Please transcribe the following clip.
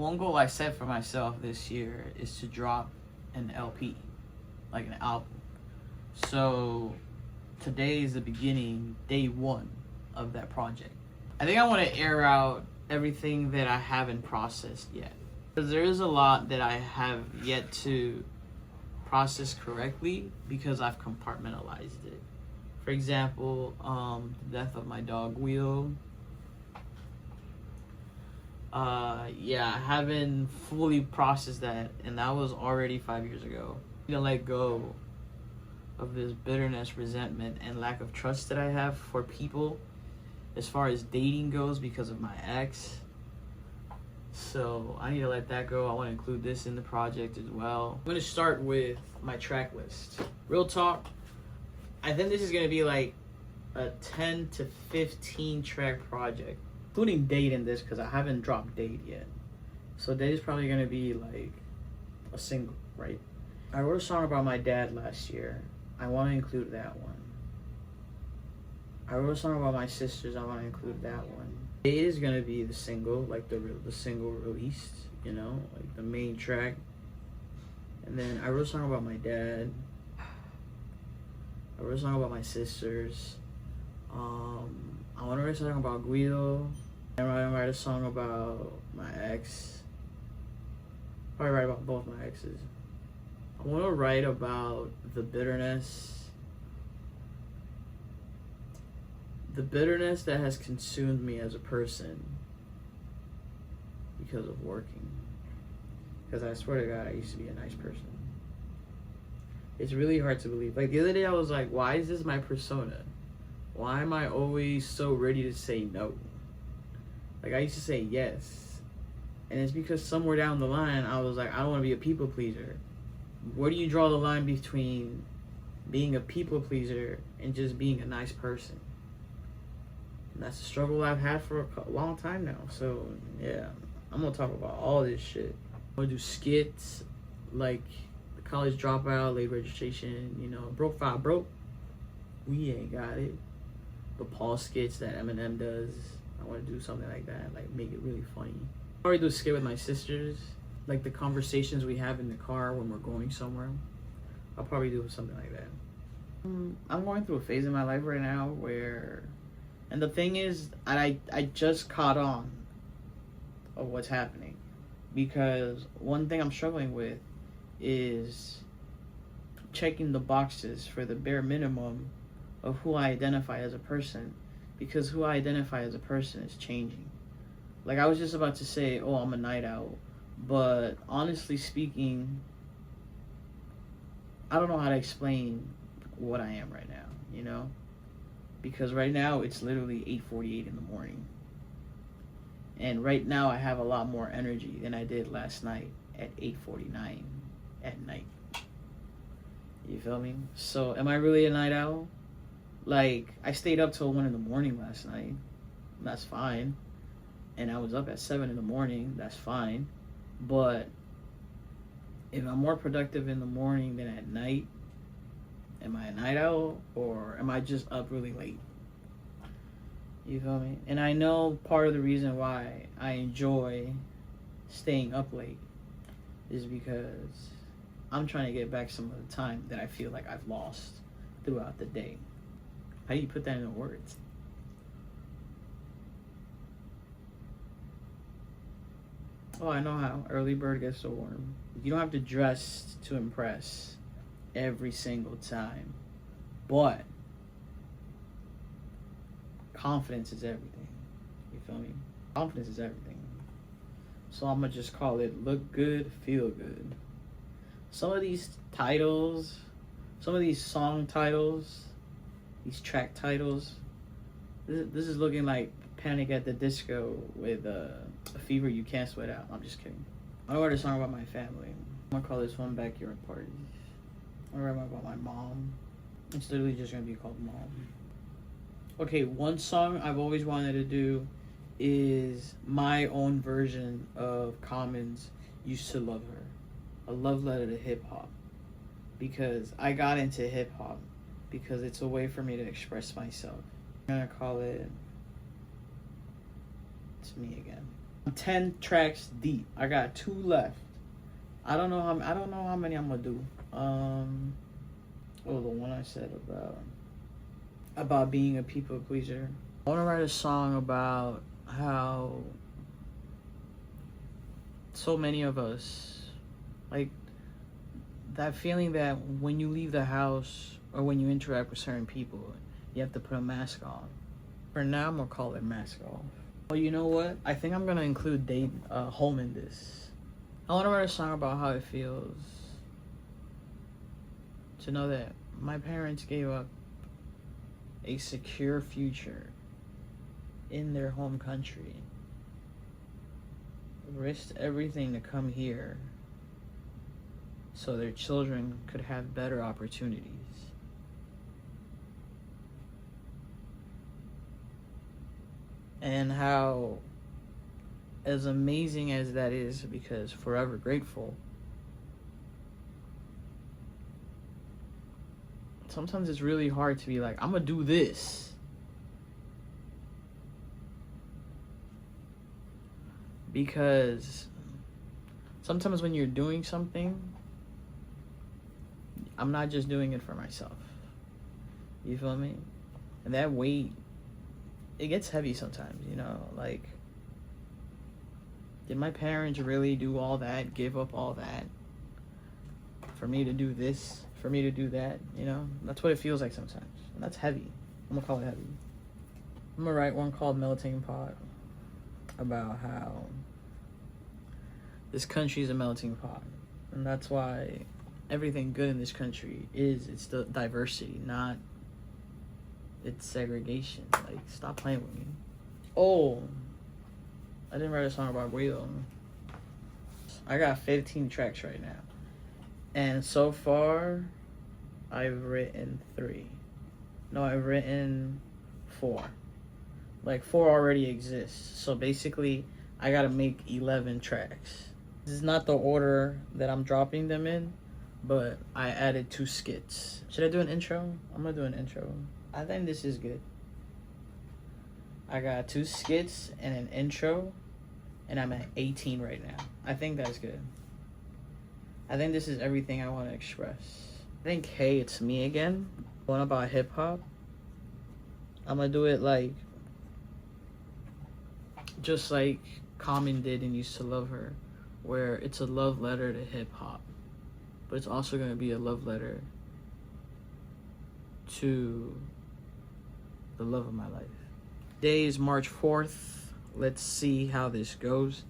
One goal I set for myself this year is to drop an LP, like an album. So today is the beginning, day one of that project. I think I want to air out everything that I haven't processed yet. Because there is a lot that I have yet to process correctly because I've compartmentalized it. For example, the death of my dog Wheel. I haven't fully processed that, and that was already 5 years ago. I need to let go of this bitterness, resentment, and lack of trust that I have for people as far as dating goes because of my ex. So I need to let that go. I want to include this in the project as well. I'm going to start with my track list. Real talk, I think this is going to be like a 10 to 15 track project, including Date in this because I haven't dropped Date yet. So Date is probably going to be like a single, right? I wrote a song about my dad last year. I want to include that one. I wrote a song about my sisters. I want to include that one. It is going to be the single, like the single released, you know, like the main track. And then I wrote a song about my dad. I wrote a song about my sisters. I want to write a song about Guido. I want to write a song about my ex. Probably write about both my exes. I want to write about the bitterness that has consumed me as a person because of working. Because I swear to God, I used to be a nice person. It's really hard to believe. Like the other day I was like, why is this my persona? Why am I always so ready to say no? Like I used to say yes. And it's because somewhere down the line I was like, I don't want to be a people pleaser. Where do you draw the line between being a people pleaser and just being a nice person? And that's a struggle I've had for a long time now. So yeah, I'm gonna talk about all this shit. I'm gonna do skits like the college dropout, late registration, you know, broke five broke. We ain't got it. The Paul skits that Eminem does. I want to do something like that, like make it really funny. I already do a skit with my sisters, like the conversations we have in the car when we're going somewhere. I'll probably do something like that. I'm going through a phase in my life right now where, and the thing is, I just caught on of what's happening, because one thing I'm struggling with is checking the boxes for the bare minimum of who I identify as a person, because who I identify as a person is changing. Like I was just about to say, oh, I'm a night owl, but honestly speaking, I don't know how to explain what I am right now, you know? Because right now it's literally 8:48 in the morning. And right now I have a lot more energy than I did last night at 8:49 at night. You feel me? So am I really a night owl? Like, I stayed up till 1 in the morning last night. That's fine. And I was up at 7 in the morning. That's fine. But if I'm more productive in the morning than at night, am I a night owl or am I just up really late? You feel me? And I know part of the reason why I enjoy staying up late is because I'm trying to get back some of the time that I feel like I've lost throughout the day. How do you put that into words? Oh, I know how. Early bird gets the worm. You don't have to dress to impress every single time. But confidence is everything. You feel me? Confidence is everything. So I'm going to just call it look good, feel good. Some of these titles, some of these song titles, these track titles, this is looking like Panic at the Disco with a fever you can't sweat out. I'm just kidding. I wrote a song about my family. I'm gonna call this one Backyard Parties. I wrote one about my mom. It's literally just gonna be called Mom. Okay, one song I've always wanted to do is my own version of Common's Used to Love Her. A love letter to hip hop. Because I got into hip hop because it's a way for me to express myself. I'm gonna call it It's Me Again. I'm 10 tracks deep. I got 2 left. I don't know how many I'm gonna do. The one I said about being a people pleaser. I want to write a song about how so many of us, like, that feeling that when you leave the house or when you interact with certain people, you have to put a mask on. For now, I'm gonna call it mask off. Well, you know what? I think I'm gonna include Home in this. I want to write a song about how it feels to know that my parents gave up a secure future in their home country, risked everything to come here so their children could have better opportunities. And how, as amazing as that is, because forever grateful, sometimes it's really hard to be like, I'm gonna do this. Because sometimes when you're doing something, I'm not just doing it for myself. You feel me? And that weight, it gets heavy sometimes, you know? Like, did my parents really do all that, give up all that for me to do this, for me to do that, you know? That's what it feels like sometimes. And that's heavy. I'm gonna call it heavy. I'm gonna write one called Melting Pot, about how this country is a melting pot. And that's why everything good in this country it's the diversity, not its segregation. Like, stop playing with me. Oh, I didn't write a song about Guido. I got 15 tracks right now. And so far, I've written 3. No, I've written 4. Like, 4 already exists. So basically, I gotta make 11 tracks. This is not the order that I'm dropping them in, but I added 2 skits. Should I do an intro? I'm gonna do an intro. I think this is good. I got 2 skits and an intro, and I'm at 18 right now. I think that's good. I think this is everything I want to express. I think, hey, it's me again. One about hip hop. I'm gonna do it like, just like Common did in Used to Love Her, where it's a love letter to hip hop, but it's also gonna be a love letter to the love of my life. Today is March 4th. Let's see how this goes.